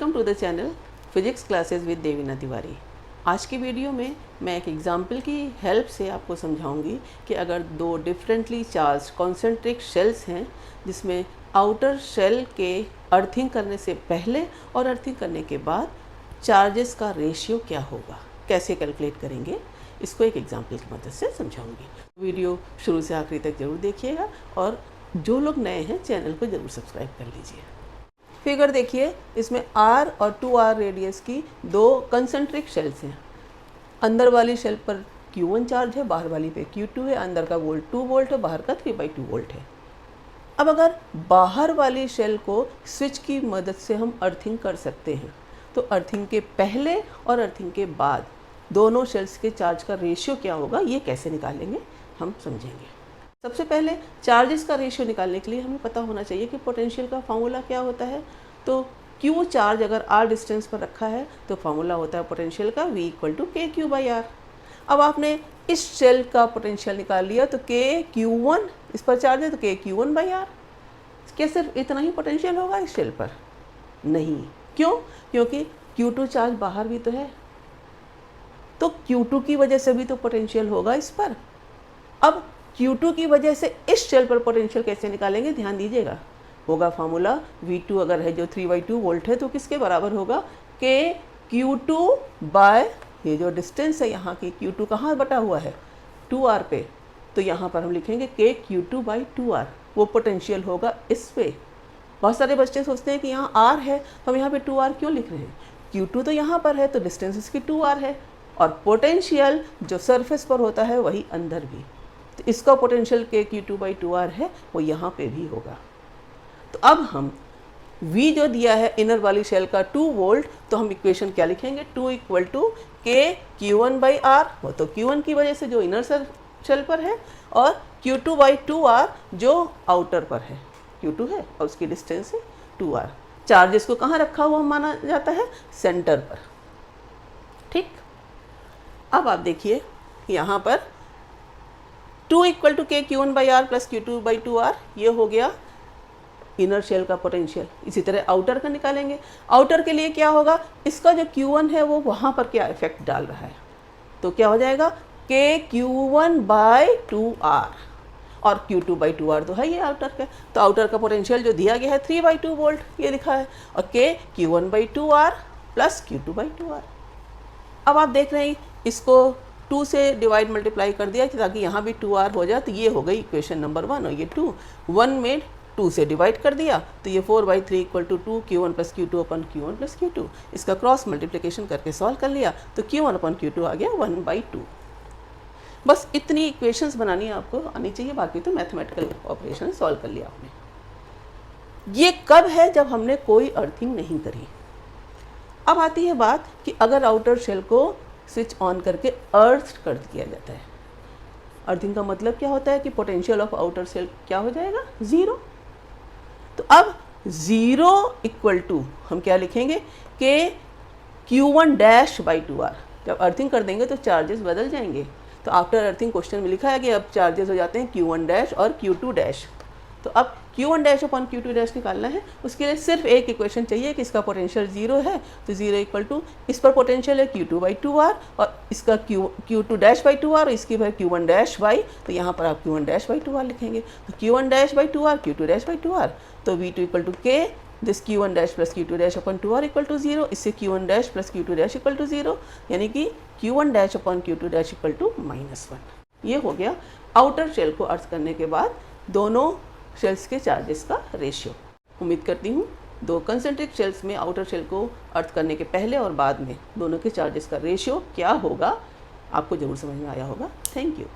Welcome to the channel physics classes with Devina Tiwari. आज की video में मैं एक एग्जाम्पल की हेल्प से आपको समझाऊंगी कि अगर दो डिफरेंटली चार्ज कॉन्सेंट्रिक शेल्स हैं जिसमें आउटर शेल के अर्थिंग करने से पहले और अर्थिंग करने के बाद चार्जेस का रेशियो क्या होगा, कैसे कैलकुलेट करेंगे, इसको एक एग्जाम्पल की मदद से समझाऊंगी। वीडियो शुरू से आखिरी तक ज़रूर देखिएगा और जो लोग नए हैं चैनल को ज़रूर सब्सक्राइब कर लीजिए। फिगर देखिए, इसमें R और 2R रेडियस की दो कंसेंट्रिक शेल्स हैं। अंदर वाली शेल पर Q1 चार्ज है, बाहर वाली पे Q2 है। अंदर का वोल्ट 2 वोल्ट है, बाहर का 3/2 वोल्ट है। अब अगर बाहर वाली शेल को स्विच की मदद से हम अर्थिंग कर सकते हैं तो अर्थिंग के पहले और अर्थिंग के बाद दोनों शेल्स के चार्ज का रेशियो क्या होगा, ये कैसे निकालेंगे हम समझेंगे। सबसे पहले चार्जेस का रेशियो निकालने के लिए हमें पता होना चाहिए कि पोटेंशियल का फार्मूला क्या होता है। तो Q चार्ज अगर R डिस्टेंस पर रखा है तो फार्मूला होता है पोटेंशियल का V = KQ/R। अब आपने इस शेल का पोटेंशियल निकाल लिया तो KQ1 इस पर चार्ज है तो KQ1/R। क्या सिर्फ इतना ही पोटेंशियल होगा इस शेल पर? नहीं। क्यों? क्योंकि Q2 चार्ज बाहर भी तो है, तो Q2 की वजह से भी तो पोटेंशियल होगा इस पर। अब Q2 की वजह से इस शेल पर पोटेंशियल कैसे निकालेंगे, ध्यान दीजिएगा। होगा फार्मूला V2 अगर है जो 3/2 वोल्ट है तो किसके बराबर होगा, KQ2 बाय ये जो डिस्टेंस है यहाँ की Q2 कहाँ बटा हुआ है 2R पे, तो यहाँ पर हम लिखेंगे KQ2/2R। वो पोटेंशियल होगा इस पे। बहुत सारे बच्चे सोचते हैं कि यहाँ R है तो हम यहाँ पे 2R क्यों लिख रहे हैं। Q2 तो यहाँ पर है तो डिस्टेंस इसकी 2R है और पोटेंशियल जो सरफेस पर होता है वही अंदर भी, तो इसका पोटेंशियल KQ2/2R है वो यहाँ पे भी होगा। तो अब हम V जो दिया है इनर वाली शेल का 2 वोल्ट, तो हम इक्वेशन क्या लिखेंगे, 2 = KQ1/R। वो तो Q1 की वजह से जो इनर शेल पर है और Q2/2R जो आउटर पर है। Q2 है और उसकी डिस्टेंस है 2R। चार्जेस को कहाँ रखा हुआ माना जाता है, सेंटर पर। ठीक, अब आप देखिए यहाँ पर 2 = KQ1/R + Q2/2R, ये हो गया इनर शेल का पोटेंशियल। इसी तरह आउटर का निकालेंगे। आउटर के लिए क्या होगा, इसका जो Q1 है वो वहाँ पर क्या इफेक्ट डाल रहा है, तो क्या हो जाएगा KQ1/2R और Q2/2R तो है ये आउटर का। तो आउटर का पोटेंशियल जो दिया गया है 3/2 वोल्ट ये लिखा है और KQ1/2R + Q2/2R। अब आप देख रहे हैं इसको 2 से डिवाइड मल्टीप्लाई कर दिया ताकि यहाँ भी 2R हो जाए, तो ये हो गई इक्वेशन नंबर 1। और ये 1 में 2 से डिवाइड कर दिया तो ये 4/3 = 2 Q1 + Q2/Q1 + Q2। इसका क्रॉस मल्टीप्लिकेशन करके सॉल्व कर लिया तो Q1/Q2 आ गया 1/2। बस इतनी इक्वेशंस बनानी आपको आनी चाहिए, बाकी तो मैथमेटिकल ऑपरेशन सॉल्व कर लिया आपने। ये कब है, जब हमने कोई अर्थिंग नहीं करी। अब आती है बात कि अगर आउटर शेल को स्विच ऑन करके अर्थ कर दिया जाता है। अर्थिंग का मतलब क्या होता है कि पोटेंशियल ऑफ आउटर शेल क्या हो जाएगा, 0। तो अब 0 = हम क्या लिखेंगे, KQ1-/2R। जब अर्थिंग कर देंगे तो चार्जेस बदल जाएंगे। तो आफ्टर अर्थिंग क्वेश्चन में लिखा है कि अब चार्जेस हो जाते हैं Q1- और Q2-। तो अब Q1-/Q2- निकालना है। उसके लिए सिर्फ एक इक्वेशन चाहिए कि इसका पोटेंशियल 0 है तो 0 = इस पर पोटेंशियल है Q2/2R और इसका Q2-/2R और इसकी है Q1-, तो यहाँ पर आप Q1-/2R लिखेंगे। तो Q1-/2R Q2-/2R, तो V2 = K this Q1- + Q2-/2R = 0। इससे Q1- + Q2- = 0, यानी कि Q1- Q2- = -1। ये हो गया आउटर शेल को अर्थ करने के बाद दोनों शेल्स के चार्जेस का रेशियो। उम्मीद करती हूँ दो कंसेंट्रिक शेल्स में आउटर शेल को अर्थ करने के पहले और बाद में दोनों के चार्जेस का रेशियो क्या होगा आपको ज़रूर समझ में आया होगा। Thank you.